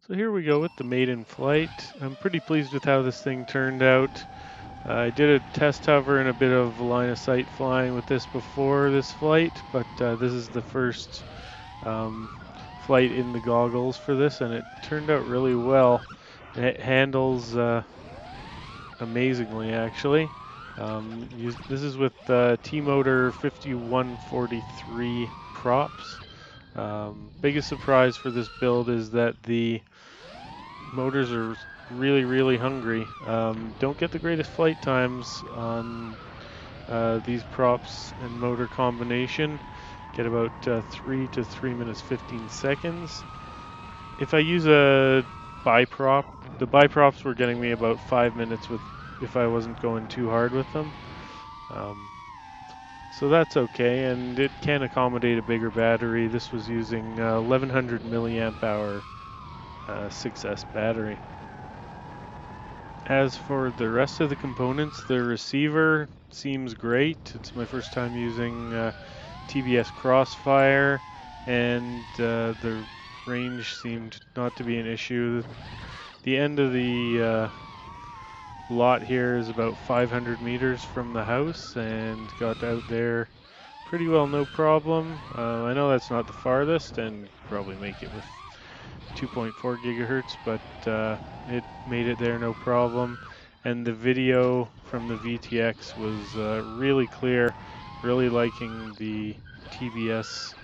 So here we go with the Maiden flight. I'm pretty pleased with how this thing turned out. I did a test hover and a bit of line of sight flying with this before this flight, but this is the first um, flight in the goggles for this, and it turned out really well. It handles amazingly, actually. This is with T-Motor 5143 props. Biggest surprise for this build is that the motors are really hungry. Don't get the greatest flight times on these props and motor combination. Get about 3 to 3 minutes 15 seconds. If I use a biprop, the biprops were getting me about 5 minutes with if I wasn't going too hard with them. Um, so that's okay, and it can accommodate a bigger battery. This was using 1100 milliamp hour 6S battery. As for the rest of the components, the receiver seems great. It's my first time using TBS Crossfire, and the range seemed not to be an issue. The end of the lot here is about 500 meters from the house, and got out there pretty well no problem. I know that's not the farthest, and probably make it with 2.4 gigahertz, but it made it there no problem. And the video from the VTX was really clear, really liking the TBS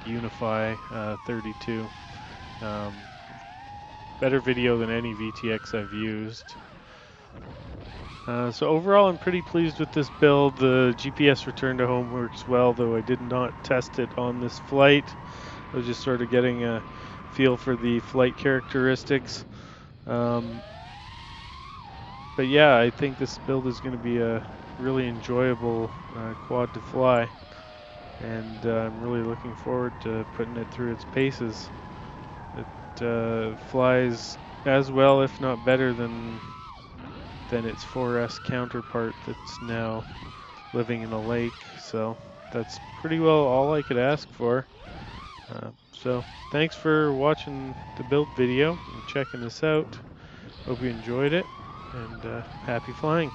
Unify 32. Um, Better video than any VTX I've used. So overall, I'm pretty pleased with this build. The GPS return to home works well, though I did not test it on this flight. I was just sort of getting a feel for the flight characteristics. Um, but yeah, I think this build is going to be a really enjoyable quad to fly, and I'm really looking forward to putting it through its paces. It flies as well, if not better, than its 4S counterpart that's now living in a lake. So that's pretty well all I could ask for. So thanks for watching the build video and checking this out. Hope you enjoyed it, and happy flying.